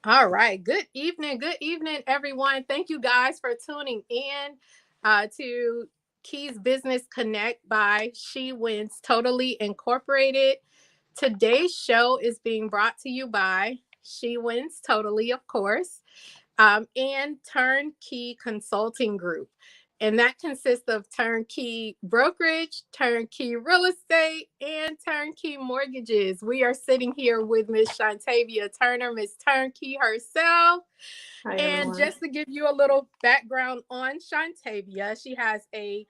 All right. Good evening, everyone. Thank you guys for tuning in to Keys Business Connect by She Wins Totally Incorporated. Today's show is being brought to you by She Wins Totally, of course, and TurnKey Consulting Group. And that consists of TurnKey Brokerage, TurnKey Real Estate, and TurnKey Mortgages. We are sitting here with Miss Shawntavia Turner, Miss Turnkey herself. Hi, And everyone. just to give you a little background on Shawntavia, she has a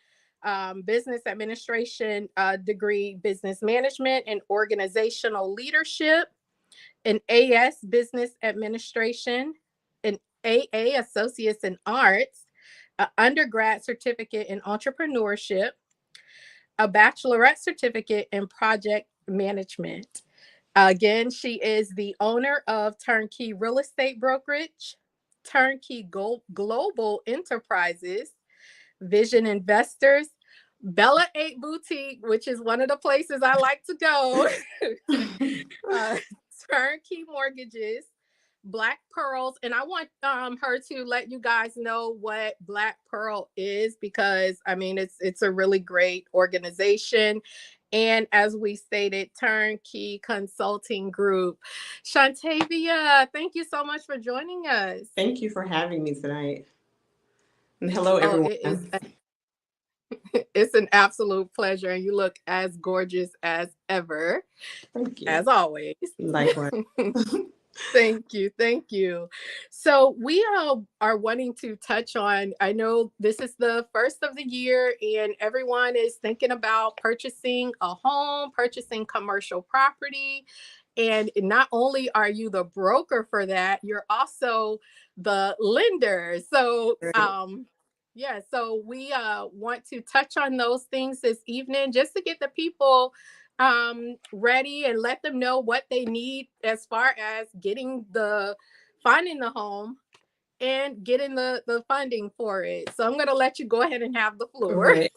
business administration degree, business management and organizational leadership, an AS business administration, an AA associates in arts, an undergrad certificate in entrepreneurship, a bachelorette certificate in project management. Again, she is the owner of Turnkey Real Estate Brokerage, Turnkey Global Enterprises, Vision Investors, Bella 8 Boutique, which is one of the places I like to go, uh, TurnKey Mortgages, Black Pearls, and I want her to let you guys know what Black Pearl is, because I mean it's a really great organization. And as we stated, Turnkey Consulting Group. Shawntavia, thank you so much for joining us. Thank you for having me tonight. And hello, Oh, everyone. it's an absolute pleasure, and you look as gorgeous as ever, Thank you. as always. Likewise. Thank you. Thank you. So, we are wanting to touch on, I know this is the first of the year, and everyone is thinking about purchasing a home, purchasing commercial property. And not only are you the broker for that, you're also the lender. So, Right. yeah, so we want to touch on those things this evening just to get the people ready and let them know what they need as far as finding the home and getting the funding for it. So I'm going to let you go ahead and have the floor. Right.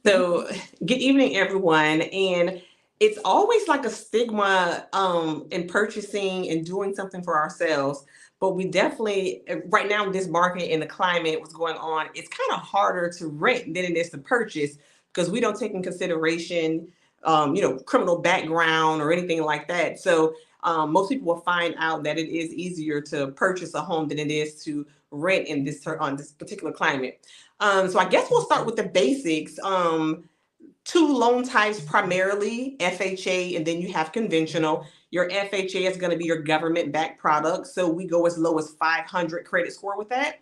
So, good evening, everyone. And it's always like a stigma in purchasing and doing something for ourselves. But we definitely, right now, in this market and the climate, what's going on, it's kind of harder to rent than it is to purchase because we don't take in consideration, criminal background or anything like that. So, most people will find out that it is easier to purchase a home than it is to rent in this on this particular climate. So I guess we'll start with the basics. Two loan types primarily, FHA, and then you have conventional. Your FHA is going to be your government-backed product. So we go as low as 500 credit score with that.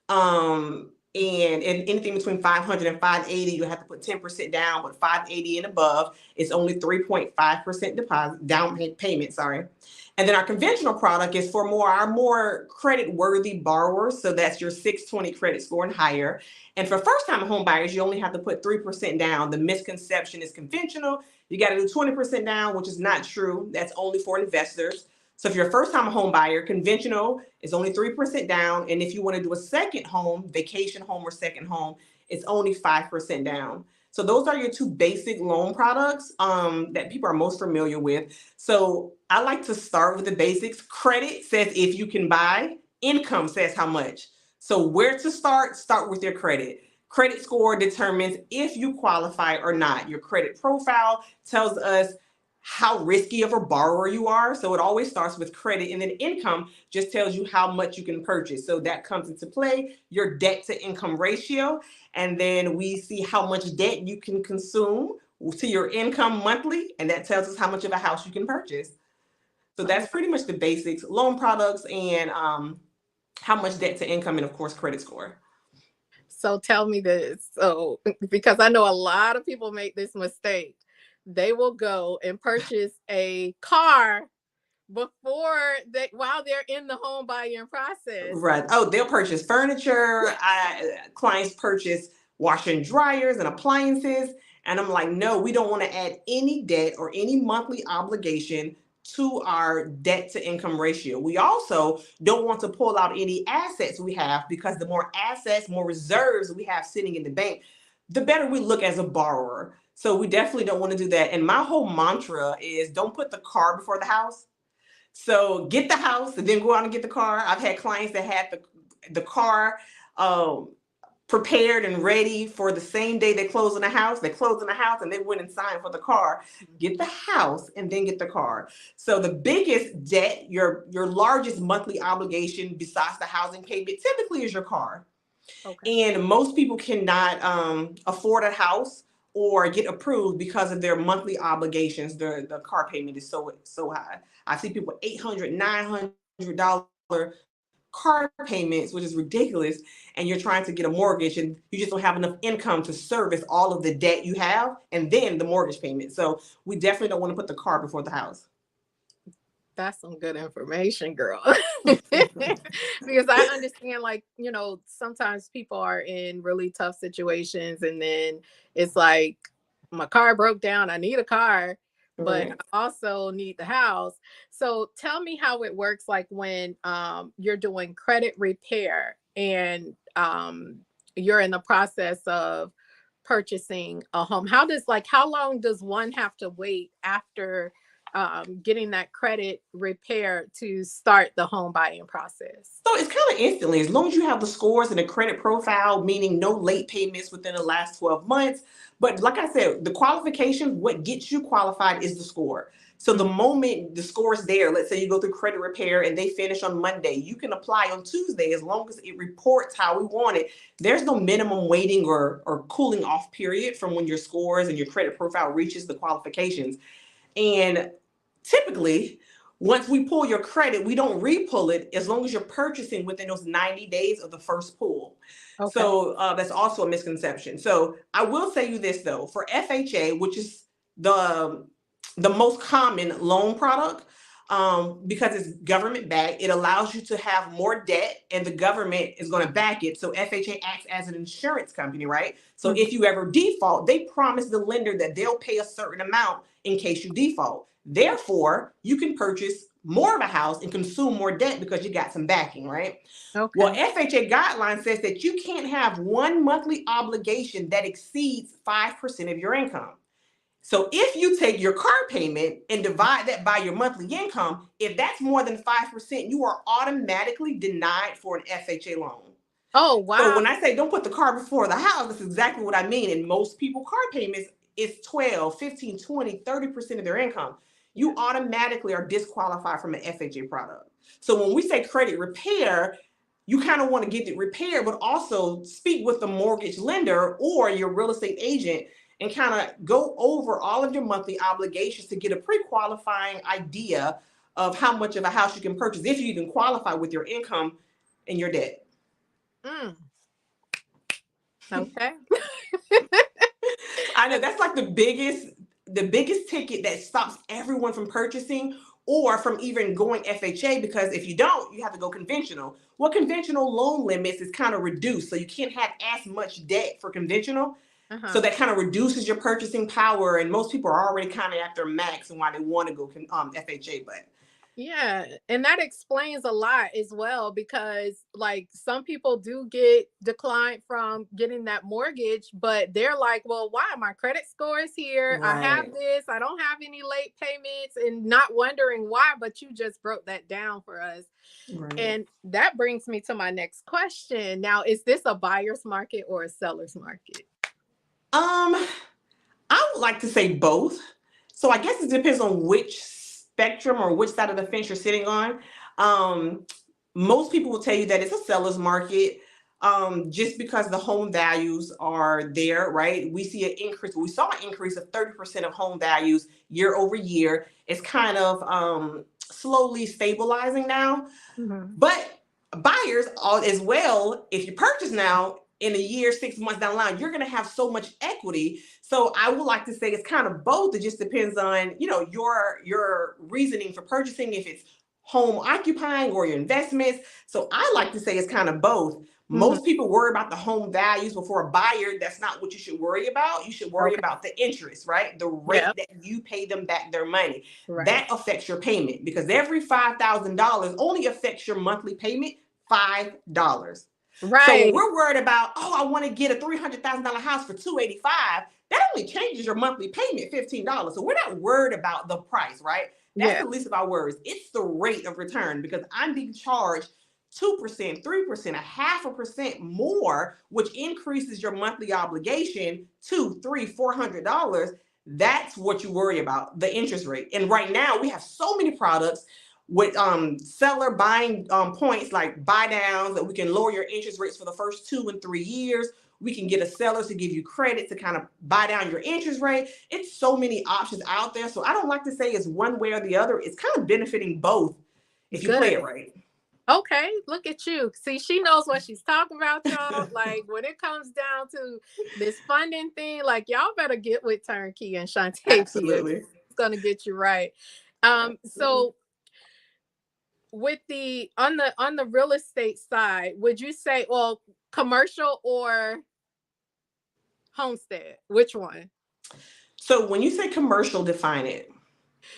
And anything between 500 and 580, you have to put 10% down, but 580 and above is only 3.5% deposit down payment, sorry. And then our conventional product is for our more credit worthy borrowers. So that's your 620 credit score and higher. And for first time home buyers, you only have to put 3% down. The misconception is conventional. You got to do 20% down, which is not true. That's only for investors. So if you're a first time home buyer, conventional is only 3% down. And if you want to do a second home, vacation home or second home, it's only 5% down. So those are your two basic loan products that people are most familiar with. So I like to start with the basics. Credit says if you can buy, income says how much. So where to start? Start with your credit. Credit score determines if you qualify or not. Your credit profile tells us how risky of a borrower you are. So it always starts with credit, and then income just tells you how much you can purchase. So that comes into play, your debt to income ratio. And then we see how much debt you can consume to your income monthly. And that tells us how much of a house you can purchase. So that's pretty much the basics, loan products and how much debt to income and of course credit score. So tell me this. So, because I know a lot of people make this mistake, they will go and purchase a car while they're in the home buying process. Right. Oh, they'll purchase furniture. Clients purchase washer and dryers and appliances. And I'm like, no, we don't want to add any debt or any monthly obligation to our debt to income ratio. We also don't want to pull out any assets we have, because the more assets, more reserves we have sitting in the bank, the better we look as a borrower. So we definitely don't want to do that. And my whole mantra is don't put the car before the house. So get the house and then go out and get the car. I've had clients that had the car prepared and ready for the same day they close on the house. They closed on the house and they went and signed for the car. Get the house and then get the car. So the biggest debt, your largest monthly obligation besides the housing payment, typically is your car. Okay. And most people cannot afford a house or get approved because of their monthly obligations. The car payment is so high. I see people $800, $900 car payments, which is ridiculous, and you're trying to get a mortgage and you just don't have enough income to service all of the debt you have and then the mortgage payment. So we definitely don't want to put the car before the house. That's some good information, girl. Because I understand, like, sometimes people are in really tough situations, and then it's like, my car broke down, I need a car, but Right. I also need the house. So tell me how it works, like when you're doing credit repair and you're in the process of purchasing a home. How long does one have to wait after getting that credit repair to start the home buying process? So it's kind of instantly, as long as you have the scores and the credit profile, meaning no late payments within the last 12 months. But like I said, the qualifications, what gets you qualified is the score. So the moment the score is there, let's say you go through credit repair and they finish on Monday, you can apply on Tuesday as long as it reports how we want it. There's no minimum waiting or cooling off period from when your scores and your credit profile reaches the qualifications. And typically, once we pull your credit, we don't re-pull it as long as you're purchasing within those 90 days of the first pull. Okay. So that's also a misconception. So I will say you this though, for FHA, which is the most common loan product, because it's government backed, it allows you to have more debt and the government is going to back it. So FHA acts as an insurance company, right? So Mhm. if you ever default, they promise the lender that they'll pay a certain amount in case you default. Therefore, you can purchase more of a house and consume more debt because you got some backing, right? Well, Okay. FHA guideline says that you can't have one monthly obligation that exceeds 5% of your income. So if you take your car payment and divide that by your monthly income, if that's more than 5%, you are automatically denied for an FHA loan. Oh, So wow. when I say don't put the car before the house, that's exactly what I mean. And most people car payments is 12, 15, 20, 30% of their income. Yeah. You automatically are disqualified from an FHA product. So when we say credit repair, you kind of want to get it repaired, but also speak with the mortgage lender or your real estate agent and kind of go over all of your monthly obligations to get a pre-qualifying idea of how much of a house you can purchase if you even qualify with your income and your debt. Mm, okay. I know that's like the biggest ticket that stops everyone from purchasing or from even going FHA, because if you don't, you have to go conventional. Well, conventional loan limits is kind of reduced, so you can't have as much debt for conventional. So Uh-huh. that kind of reduces your purchasing power, and most people are already kind of at their max and why they want to go FHA. But Yeah, and that explains a lot as well, because like some people do get declined from getting that mortgage, but they're like, well, why? My credit score is here. I have right, this. I don't have any late payments, and not wondering why, but you just broke that down for us. right. And that brings me to my next question. Now, is this a buyer's market or a seller's market? Um, I would like to say both. So I guess it depends on which spectrum or which side of the fence you're sitting on. Um, Most people will tell you that it's a seller's market, just because the home values are there, right? We see an increase. We saw an increase of 30% of home values year over year. It's kind of slowly stabilizing now. Mhm. But buyers as well, if you purchase now, in a year, 6 months down the line, you're going to have so much equity. So I would like to say it's kind of both. It just depends on, your reasoning for purchasing, if it's home occupying or your investments. So I like to say it's kind of both. Mhm. Most people worry about the home values before a buyer. That's not what you should worry about. You should worry Okay. about the interest, right? The Yeah. rate that you pay them back their money. Right. That affects your payment, because every $5,000 only affects your monthly payment $5. So when Right. we're worried about, oh, I want to get a $300,000 house for $285, that only changes your monthly payment $15. So we're not worried about the price, right? That's Yeah. the least of our worries. It's the rate of return because I'm being charged 2%, 3%, a half a percent more, which increases your monthly obligation to $300, $400. That's what you worry about, the interest rate. And right now we have so many products with seller buying points like buy downs that we can lower your interest rates for the first 2 and 3 years. We can get a seller to give you credit to kind of buy down your interest rate. It's so many options out there. So I don't like to say it's one way or the other. It's kind of benefiting both if you play it Good. right. Okay, look at you. See, she knows what she's talking about, y'all. Like when it comes down to this funding thing, like y'all better get with Turnkey and Shawntavia. Absolutely. It's gonna get you right. Absolutely. So with the on the real estate side, would you say, well, commercial or homestead? Which one? So when you say commercial, define it.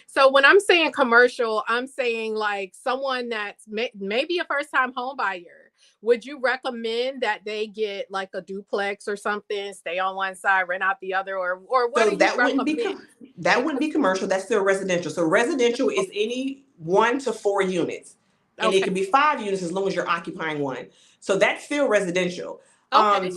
So when I'm saying commercial, I'm saying like someone that's maybe a first time home buyer. Would you recommend that they get like a duplex or something, stay on one side, rent out the other, or what So do you that wouldn't be recommend? that wouldn't be commercial. That's still residential. So residential is any 1 to 4 units, and it Okay. can be 5 units as long as you're occupying one. So that's still residential. Okay.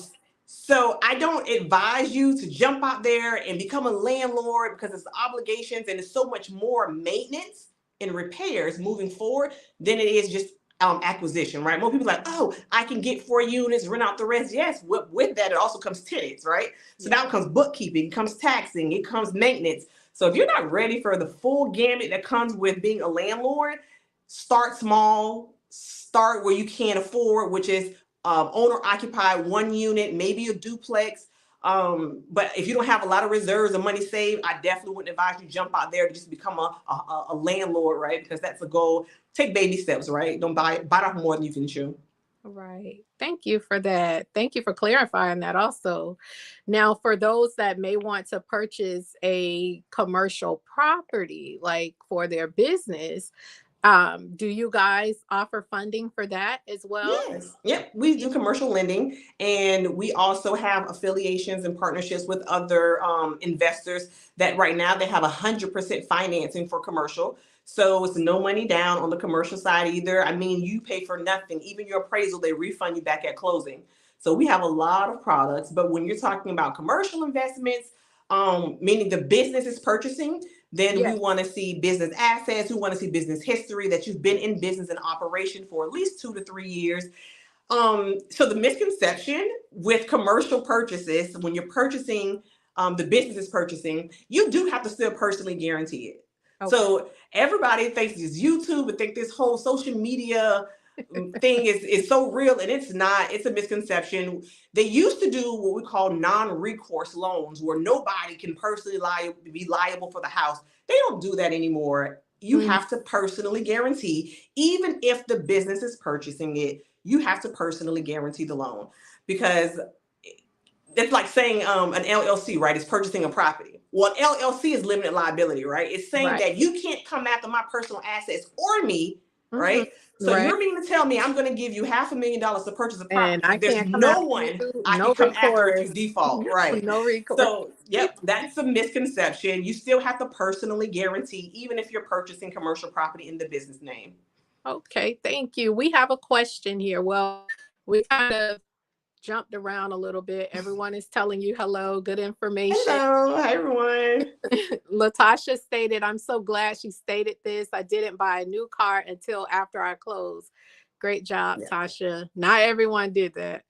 So I don't advise you to jump out there and become a landlord because it's obligations and it's so much more maintenance and repairs moving forward than it is just acquisition, right? More people are like, oh, I can get 4 units, rent out the rest. Yes, with that, it also comes tenants, right? So Yeah. now it comes bookkeeping, it comes taxing, it comes maintenance. So if you're not ready for the full gamut that comes with being a landlord, start small, start where you can afford, which is owner occupied 1 unit, maybe a duplex. But if you don't have a lot of reserves or money saved, I definitely wouldn't advise you jump out there to just become a landlord, right? Because that's a goal. Take baby steps, right? Don't bite off more than you can chew. Right. Thank you for that. Thank you for clarifying that also. Now, for those that may want to purchase a commercial property, like for their business, do you guys offer funding for that as well? Yes. Yep. We do commercial lending, and we also have affiliations and partnerships with other investors that right now they have 100% financing for commercial. So it's no money down on the commercial side either. I mean, you pay for nothing. Even your appraisal, they refund you back at closing. So we have a lot of products. But when you're talking about commercial investments, meaning the business is purchasing, then we Yeah. want to see business assets. We want to see business history that you've been in business and operation for at least 2 to 3 years. So the misconception with commercial purchases, when you're purchasing, the business is purchasing, you do have to still personally guarantee it. Okay. So everybody thinks this YouTube and think this whole social media thing is so real, and it's not. It's a misconception. They used to do what we call non-recourse loans where nobody can personally be liable for the house. They don't do that anymore. You Mm, have to personally guarantee, even if the business is purchasing it, you have to personally guarantee the loan, because it's like saying an LLC, right? Is purchasing a property. Well, an LLC is limited liability, right? It's saying right. that you can't come after my personal assets or me, Hmm. right? So Right. you're meaning to tell me I'm going to give you $500,000 to purchase a And property, I and there's can't come no after you. one I can No come after if you recourse. default, right? No recourse. So, yep, that's a misconception. You still have to personally guarantee, even if you're purchasing commercial property in the business name. Okay. Thank you. We have a question here. Well, we kind of jumped around a little bit. Everyone is telling you hello, good information. Hello, hi everyone. Latasha stated, I'm so glad she stated this. I didn't buy a new car until after I closed. Great job, Yeah. Tasha. Not everyone did that.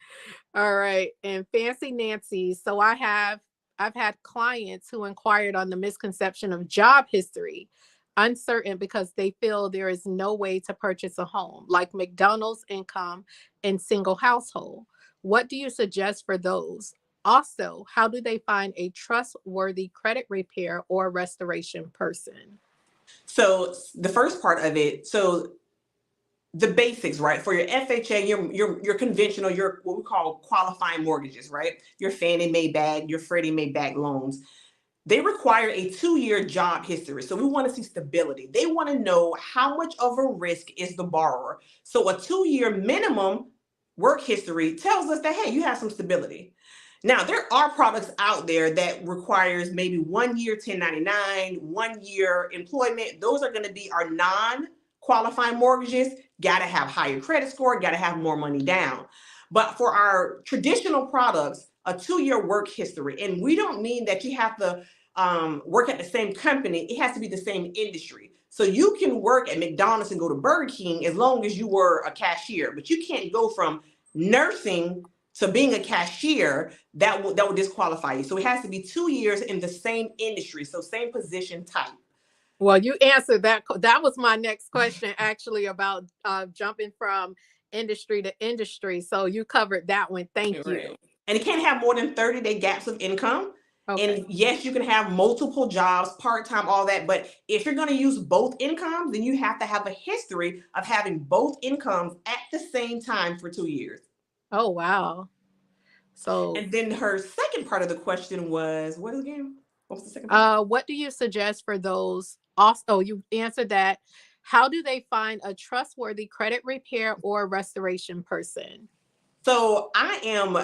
All right. And Fancy Nancy. So I've had clients who inquired on the misconception of job history, uncertain because they feel there is no way to purchase a home, like McDonald's income and single household. What do you suggest for those? Also, how do they find a trustworthy credit repair or restoration person? So the first part of it, so the basics, right? For your FHA, your conventional, your what we call qualifying mortgages, right? Your Fannie Mae bag, your Freddie Mae bag loans. They require a 2-year job history. So we want to see stability. They want to know how much of a risk is the borrower. So a 2-year minimum work history tells us that, hey, you have some stability. Now, there are products out there that requires maybe 1 year 1099, 1 year employment. Those are going to be our non-qualifying mortgages. Got to have higher credit score, got to have more money down. But for our traditional products, a 2-year work history, and we don't mean that you have to work at the same company. It has to be the same industry. So you can work at McDonald's and go to Burger King as long as you were a cashier, but you can't go from nursing to being a cashier. That will disqualify you. So it has to be 2 years in the same industry, so same position type. Well, you answered that. That was my next question, actually, about jumping from industry to industry. So you covered that one. Thank you. And it can't have more than 30-day gaps of income. Okay. And yes, you can have multiple jobs, part-time, all that. But if you're going to use both incomes, then you have to have a history of having both incomes at the same time for 2 years. Oh, wow. So, and then her second part of the question was, what again? What was the second part? What do you suggest for those? Also, you answered that. How do they find a trustworthy credit repair or restoration person? So I am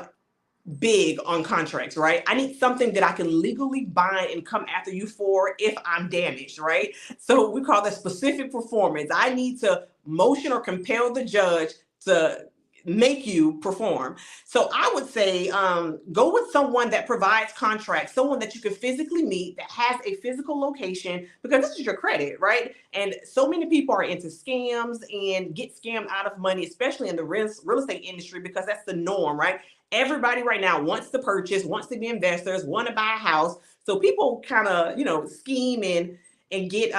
big on contracts, right? I need something that I can legally bind and come after you for if I'm damaged, right? So we call that specific performance. I need to motion or compel the judge to make you perform. So I would say go with someone that provides contracts, someone that you can physically meet, that has a physical location, because this is your credit, right? And so many people are into scams and get scammed out of money, especially in the real estate industry, because that's the norm, right? Everybody right now wants to purchase, wants to be investors, want to buy a house. So people kind of, scheme and get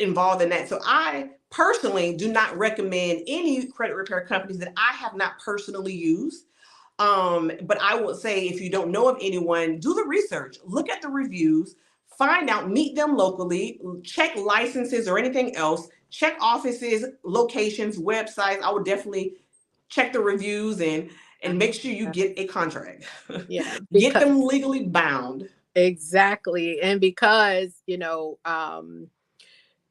involved in that. So I personally do not recommend any credit repair companies that I have not personally used. But I would say, if you don't know of anyone, do the research, look at the reviews, find out, meet them locally, check licenses or anything else, check offices, locations, websites. I would definitely check the reviews and make sure you get a contract. Yeah. Get them legally bound. Exactly. And because,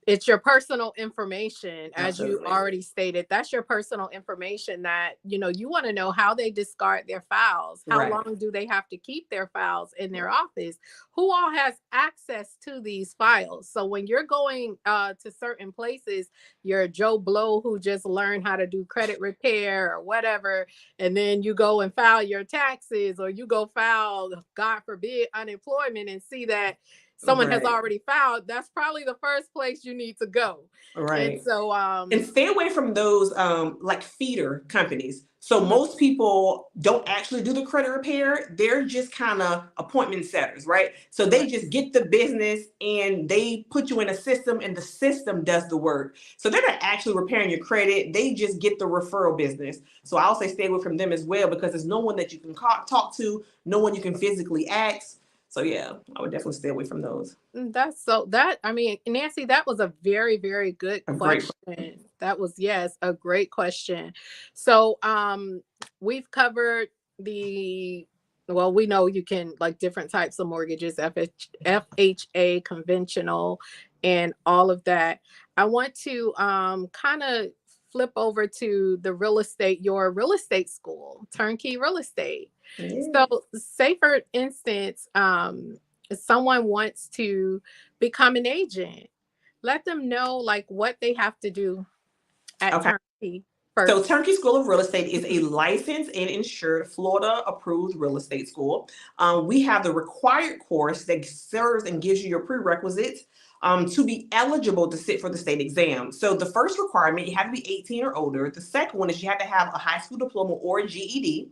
it's your personal information, as you already stated. That's your personal information that, you want to know how they discard their files. How long do they have to keep their files in their office? Who all has access to these files? So when you're going to certain places, you're Joe Blow who just learned how to do credit repair or whatever, and then you go and file your taxes, or you go file, God forbid, unemployment, and see that someone has already filed, that's probably the first place you need to go. Right. And so and stay away from those like feeder companies. So most people don't actually do the credit repair. They're just kind of appointment setters, right? So they just get the business and they put you in a system, and the system does the work. So they're not actually repairing your credit. They just get the referral business. So I'll say stay away from them as well, because there's no one that you can talk to, no one you can physically ask. So yeah, I would definitely stay away from those. Nancy, that was a very, very good question. That was, yes, a great question. So we've covered we know you can, like, different types of mortgages, FHA, conventional, and all of that. I want to kind of flip over to your real estate school, TurnKey Real Estate. So say, for instance, someone wants to become an agent, let them know, like, what they have to do at TurnKey first. So TurnKey School of Real Estate is a licensed and insured Florida approved real estate school. We have the required course that serves and gives you your prerequisites to be eligible to sit for the state exam. So the first requirement, you have to be 18 or older. The second one is you have to have a high school diploma or a GED.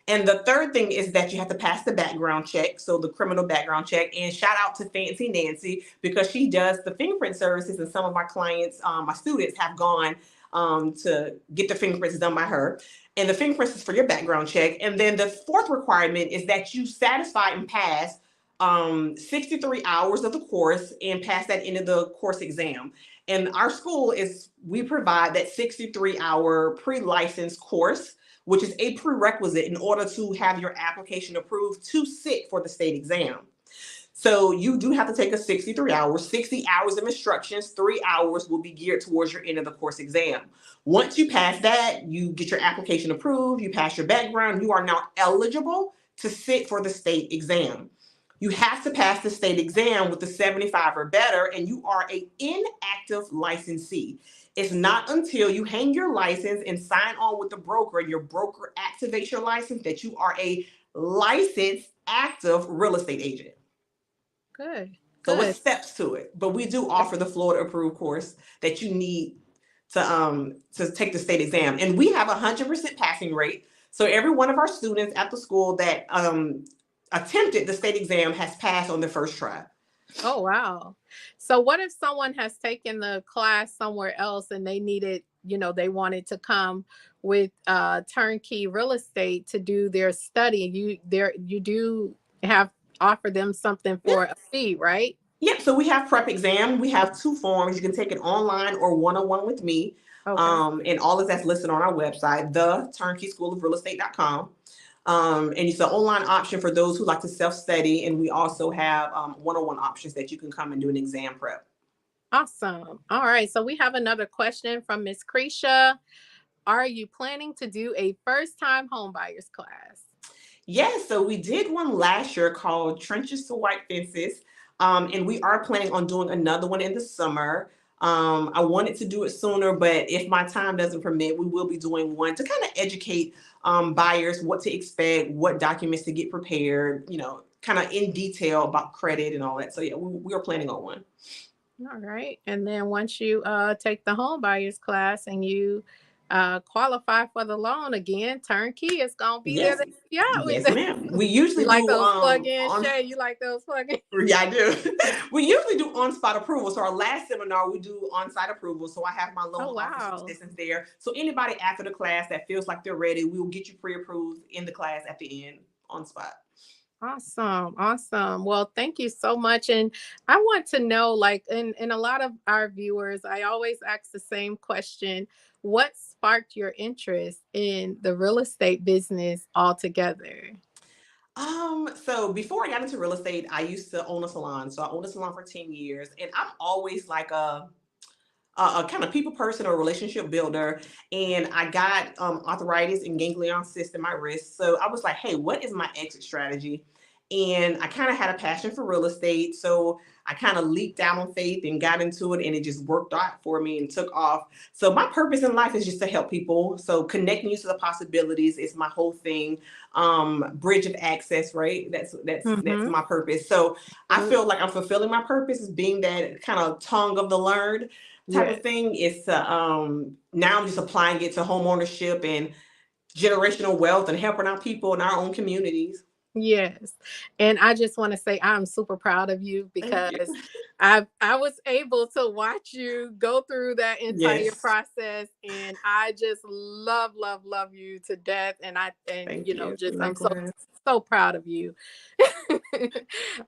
And the third thing is that you have to pass the background check, so the criminal background check. And shout out to Fancy Nancy, because she does the fingerprint services, and some of my clients, my students, have gone to get the fingerprints done by her. And the fingerprints is for your background check. And then the fourth requirement is that you satisfy and pass 63 hours of the course and pass that into the course exam. And our school we provide that 63-hour pre-licensed course, which is a prerequisite in order to have your application approved to sit for the state exam. So you do have to take a 63 hours, 60 hours of instructions, 3 hours will be geared towards your end of the course exam. Once you pass that, you get your application approved, you pass your background, you are now eligible to sit for the state exam. You have to pass the state exam with a 75 or better, and you are an inactive licensee. It's not until you hang your license and sign on with the broker and your broker activates your license that you are a licensed active real estate agent. Good. So it's Good. steps to it, but we do offer the Florida approved course that you need to take the state exam, and we have 100% passing rate. So every one of our students at the school that attempted the state exam has passed on their first try. Oh, wow. So what if someone has taken the class somewhere else and they needed, they wanted to come with turnkey real estate to do their study? You do have offer them something for a fee, right? Yep. So we have prep exam. We have 2 forms. You can take it online or one-on-one with me. Okay. And all of that's listed on our website, the TurnKeySchoolOfRealEstate.com. And it's an online option for those who like to self-study. And we also have one-on-one options that you can come and do an exam prep. Awesome. All right. So we have another question from Miss Cretia. Are you planning to do a first-time homebuyers class? Yes. So we did one last year called Trenches to White Fences. And we are planning on doing another one in the summer. I wanted to do it sooner, but if my time doesn't permit, we will be doing one to kind of educate buyers what to expect, what documents to get prepared, kind of in detail about credit and all that. So yeah, we are planning on one. All right. And then once you take the home buyers class and you qualify for the loan again, turnkey is gonna be there. Yes, Yeah, yes, ma'am. We usually you like do those plug-in, Shay? You like those plug-in? Yeah, I do. We usually do on-spot approval. So our last seminar, we do on-site approval. So I have my loan officer assistants there. So anybody after the class that feels like they're ready, we will get you pre-approved in the class at the end on spot. Awesome. Awesome. Well, thank you so much. And I want to know, like, in a lot of our viewers, I always ask the same question. What sparked your interest in the real estate business altogether? So before I got into real estate, I used to own a salon. So I owned a salon for 10 years, and I'm always like a kind of people person or relationship builder. And I got arthritis and ganglion cyst in my wrist. So I was like, hey, what is my exit strategy? And I kind of had a passion for real estate. So I kind of leaped out on faith and got into it, and it just worked out for me and took off. So my purpose in life is just to help people. So connecting you to the possibilities is my whole thing. Bridge of access, right? That's my purpose. So I feel like I'm fulfilling my purpose as being that kind of tongue of the learned type of thing. Is to now I'm just applying it to home ownership and generational wealth and helping out people in our own communities. Yes. And I just want to say I'm super proud of you because I was able to watch you go through that entire process, and I just love you to death. And I'm so proud of you.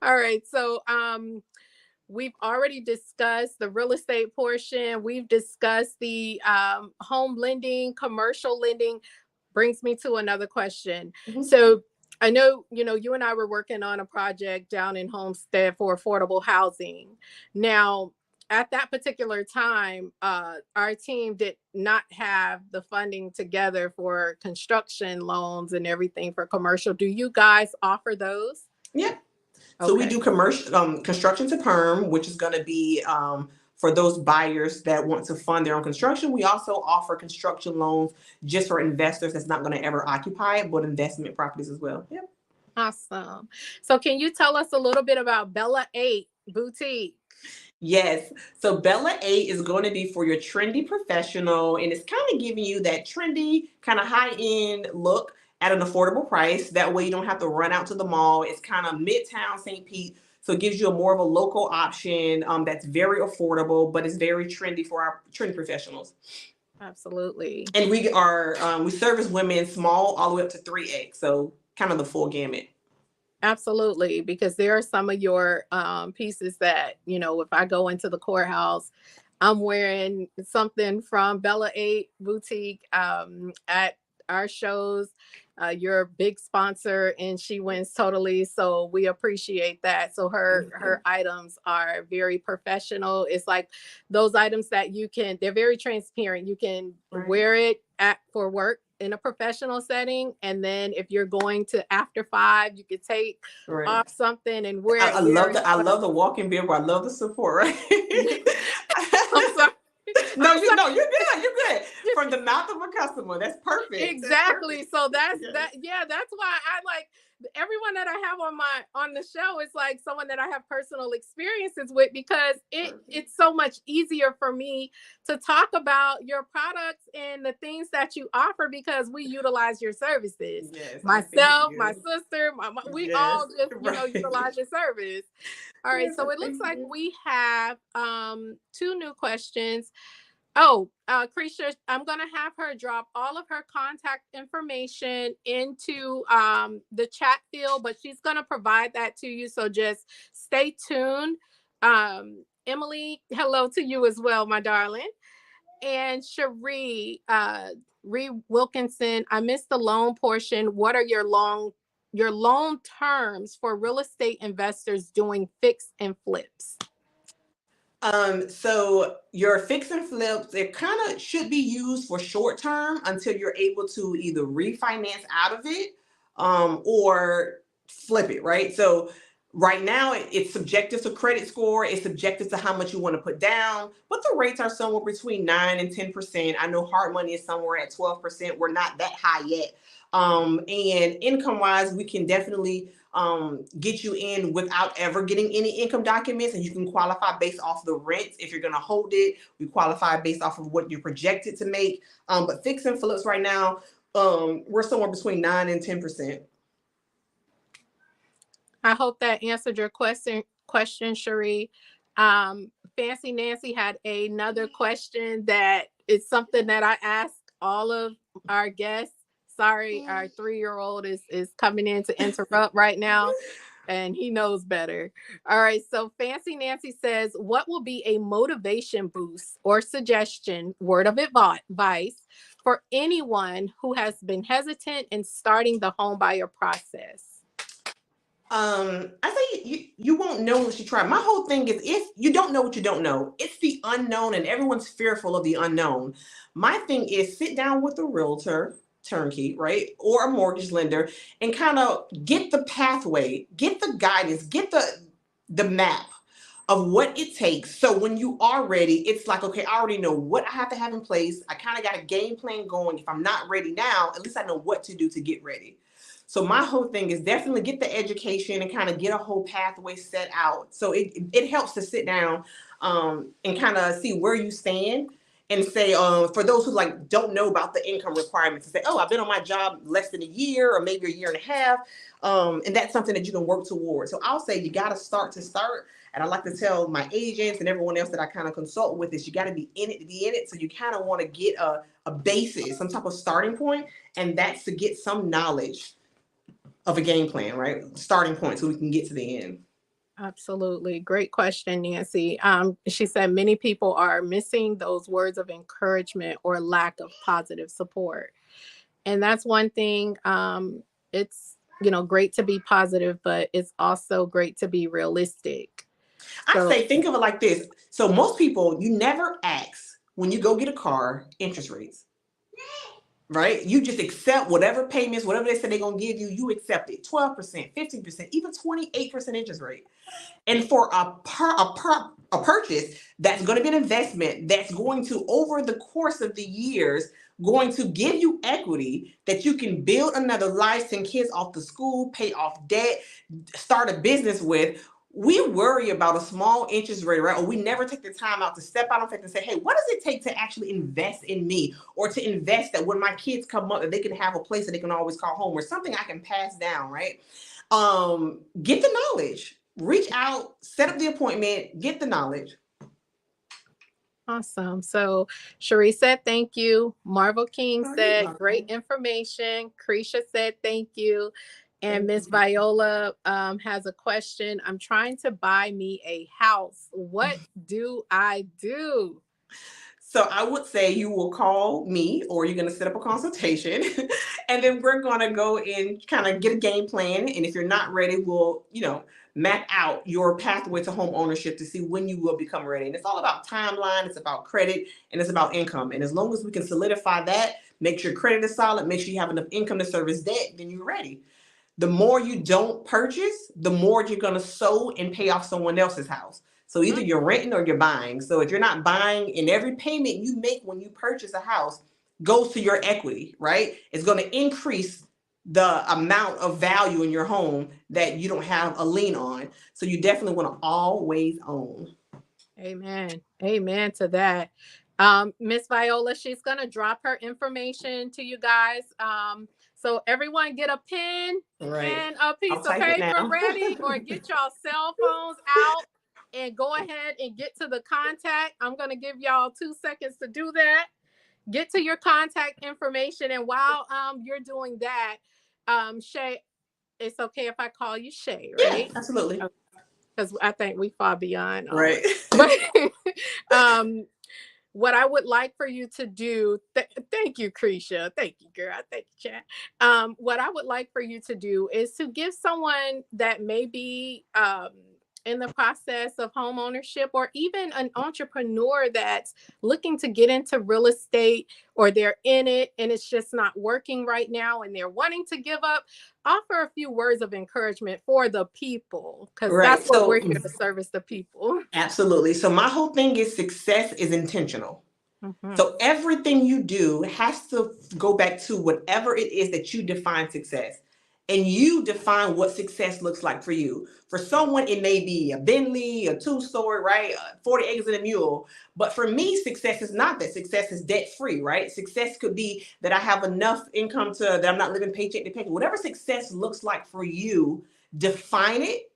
All right. So we've already discussed the real estate portion. We've discussed the home lending, commercial lending. Brings me to another question. So I know, you and I were working on a project down in Homestead for affordable housing. Now, at that particular time, our team did not have the funding together for construction loans and everything for commercial. Do you guys offer those? Yeah. So we do commercial construction to perm, which is going to be for those buyers that want to fund their own construction. We also offer construction loans just for investors that's not going to ever occupy it, but investment properties as well. Yep. Awesome. So can you tell us a little bit about Bella 8 Boutique? Yes. So Bella 8 is going to be for your trendy professional, and it's kind of giving you that trendy, kind of high-end look at an affordable price. That way you don't have to run out to the mall. It's kind of Midtown St. Pete. So it gives you a more of a local option that's very affordable, but it's very trendy for our trendy professionals. Absolutely. And we service women small all the way up to 3X. So kind of the full gamut. Absolutely. Because there are some of your pieces that, if I go into the courthouse, I'm wearing something from Bella 8 Boutique at our shows. You're a big sponsor, and she wins totally. So we appreciate that. So her items are very professional. It's like those items that they're very transparent. You can wear it for work in a professional setting. And then if you're going to after 5, you could take Right. off something and wear it I here. love the walking vehicle. I love the support, right? I'm sorry. No, I'm sorry. no, you're good. You're good. From the mouth of a customer. That's perfect. Exactly. So that's Yes. that. Yeah, that's why I like everyone that I have on the show is like someone that I have personal experiences with, because it's so much easier for me to talk about your products and the things that you offer, because we utilize your services. Yes, thank Myself, my you. sister, we Yes, all just right. utilize your service. All right, Yes, so it looks thank like you. we have 2 new questions. Oh, Krisha, I'm gonna have her drop all of her contact information into the chat field, but she's gonna provide that to you. So just stay tuned. Emily, hello to you as well, my darling. And Cherie, Ree Wilkinson, I missed the loan portion. What are your loan terms for real estate investors doing fix and flips? So your fix and flips, they kind of should be used for short term until you're able to either refinance out of it, or flip it, right? So right now it's subjective to credit score, it's subjective to how much you want to put down, but the rates are somewhere between 9 and 10%. I know hard money is somewhere at 12%. We're not that high yet. And income wise, we can definitely get you in without ever getting any income documents, and you can qualify based off the rents. If you're going to hold it, we qualify based off of what you're projected to make. But fix and flips right now, we're somewhere between 9 and 10%. I hope that answered your question, Cherie. Fancy Nancy had another question that is something that I ask all of our guests. Sorry, our 3-year-old is coming in to interrupt right now, and he knows better. All right, so Fancy Nancy says, what will be a motivation boost or suggestion, word of advice, for anyone who has been hesitant in starting the home buyer process? I say you won't know unless you try. My whole thing is, if you don't know what you don't know, it's the unknown, and everyone's fearful of the unknown. My thing is, sit down with a realtor, turnkey, right, or a mortgage lender, and kind of get the pathway, get the guidance, get the map of what it takes. So when you are ready, it's like, okay, I already know what I have to have in place. I kind of got a game plan going. If I'm not ready now, at least I know what to do to get ready. So my whole thing is definitely get the education and kind of get a whole pathway set out. So it helps to sit down and kind of see where you stand, and say, for those who like don't know about the income requirements, and say, oh, I've been on my job less than a year or maybe a year and a half. And that's something that you can work towards. So I'll say you got to start. And I like to tell my agents and everyone else that I kind of consult with is, you got to be in it to be in it. So you kind of want to get a basis, some type of starting point, and that's to get some knowledge of a game plan, right? Starting point, so we can get to the end. Absolutely. Great question, Nancy. She said many people are missing those words of encouragement or lack of positive support. And that's one thing. It's, great to be positive, but it's also great to be realistic. I So say, think of it like this. So most people, you never ask when you go get a car interest rates, right? You just accept whatever payments, whatever they say they're going to give you, you accept it. 12%, 15%, even 28% interest rate. And for a purchase that's going to be an investment that's going to, over the course of the years, going to give you equity that you can build another life, send kids off to school, pay off debt, start a business with. We worry about a small interest rate, right? Or we never take the time out to step out of faith and say, hey, what does it take to actually invest in me, or to invest that when my kids come up, that they can have a place that they can always call home, or something I can pass down, right? Get the knowledge, reach out, set up the appointment, get the knowledge. awesome. So Cherie said thank you. Marvel King said great information. Krisha said thank you. And Miss Viola has a question. I'm trying to buy me a house. What do I do? So I would say you will call me, or you're going to set up a consultation, and then we're going to go and kind of get a game plan. And if you're not ready, we'll, map out your pathway to home ownership to see when you will become ready. And it's all about timeline, it's about credit, and it's about income. And as long as we can solidify that, make sure credit is solid, make sure you have enough income to service debt, then you're ready. The more you don't purchase, the more you're going to sow and pay off someone else's house. So either you're renting or you're buying. So if you're not buying, and every payment you make when you purchase a house goes to your equity, right? It's going to increase the amount of value in your home that you don't have a lien on. So you definitely want to always own. Amen. Amen to that. Miss Viola, she's going to drop her information to you guys. So everyone get a pen and a piece of paper ready, or get y'all cell phones out and go ahead and get to the contact. I'm going to give y'all 2 seconds to do that. Get to your contact information. And while you're doing that, Shay, it's okay if I call you Shay, right? Yeah, absolutely. Because I think we far beyond. Right. But what I would like for you to do, thank you, Krisha. Thank you, girl. Thank you, chat. What I would like for you to do is to give someone that may be in the process of home ownership, or even an entrepreneur that's looking to get into real estate, or they're in it and it's just not working right now and they're wanting to give up, offer a few words of encouragement for the people, because that's what we're here to service, the people. Absolutely. So my whole thing is success is intentional. So everything you do has to go back to whatever it is that you define success. And you define what success looks like for you. For someone, it may be a Bentley, a 2-story, right? 40 acres and a mule. But for me, success is not that. Success is debt-free, right? Success could be that I have enough income that I'm not living paycheck to paycheck. Whatever success looks like for you, define it,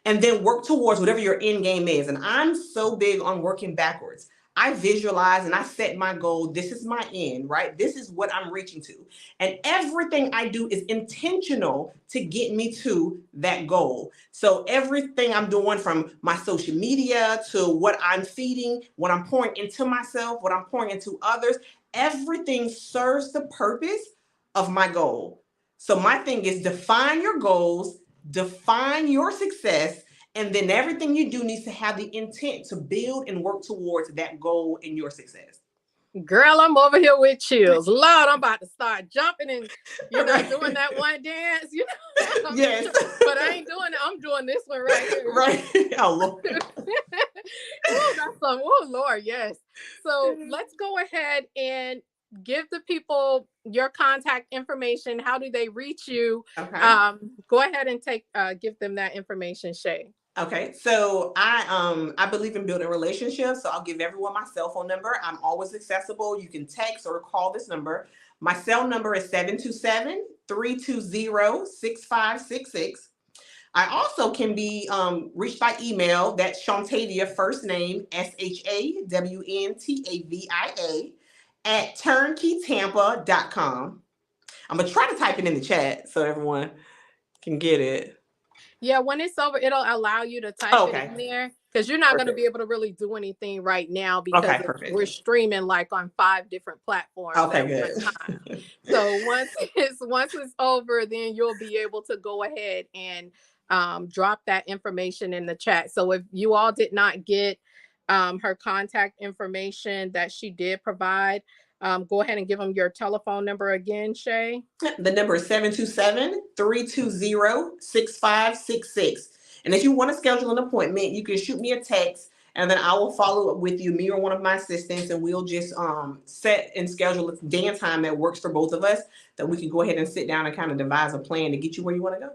and then work towards whatever your end game is. And I'm so big on working backwards. I visualize and I set my goal. This is my end, right? This is what I'm reaching to. And everything I do is intentional to get me to that goal. So everything I'm doing, from my social media to what I'm feeding, what I'm pouring into myself, what I'm pouring into others, everything serves the purpose of my goal. So my thing is, define your goals, define your success, and then everything you do needs to have the intent to build and work towards that goal and your success. Girl, I'm over here with chills. Lord, I'm about to start jumping and, doing that one dance, Yes. But I ain't doing it. I'm doing this one right here. Right. Oh, Lord. Oh, Lord, yes. So let's go ahead and give the people your contact information. How do they reach you? Okay. Go ahead and give them that information, Shay. Okay, so I believe in building relationships, so I'll give everyone my cell phone number. I'm always accessible. You can text or call this number. My cell number is 727-320-6566. I also can be reached by email. That's Shawntavia, first name, SHAWNTAVIA, at turnkeytampa.com. I'm going to try to type it in the chat so everyone can get it. Yeah, when it's over, it'll allow you to type it in there, because you're not going to be able to really do anything right now, because we're streaming like on 5 different platforms at one time. So once it's over, then you'll be able to go ahead and drop that information in the chat. So if you all did not get her contact information that she did provide, go ahead and give them your telephone number again, Shay. The number is 727-320-6566. And if you want to schedule an appointment, you can shoot me a text, and then I will follow up with you, me or one of my assistants, and we'll just set and schedule a day and time that works for both of us, that we can go ahead and sit down and kind of devise a plan to get you where you want to go.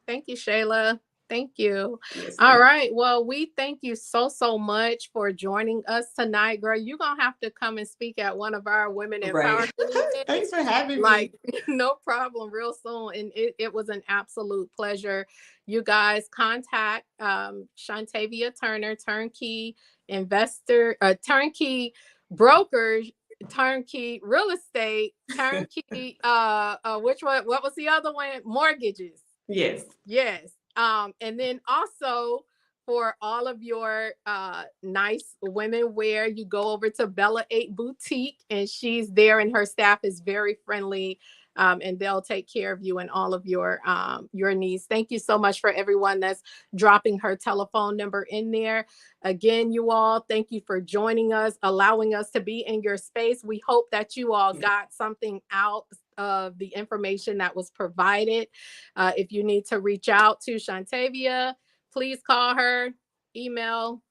Thank you, Shayla. Thank you. Yes, all right. Well, we thank you so much for joining us tonight, girl. You're going to have to come and speak at one of our Women Empowerment events. Thanks for having me. No problem, real soon. And it was an absolute pleasure. You guys contact Shawntavia Turner, Turnkey Investor, Turnkey Brokerage, Turnkey Real Estate, Turnkey, which one? What was the other one? Mortgages. Yes. And then also, for all of your nice women wear, you go over to Bella 8 Boutique, and she's there, and her staff is very friendly. and they'll take care of you and all of your needs. Thank you so much for everyone that's dropping her telephone number in there. Again, you all, thank you for joining us, allowing us to be in your space. We hope that you all got something out of the information that was provided. If you need to reach out to Shawntavia, please call her, email,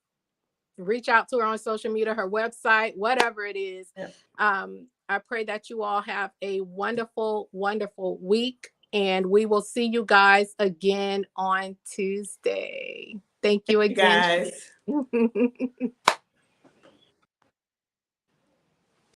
reach out to her on social media, her website, whatever it is. Yep. I pray that you all have a wonderful, wonderful week, and we will see you guys again on Tuesday. Thank you again. Thank you guys.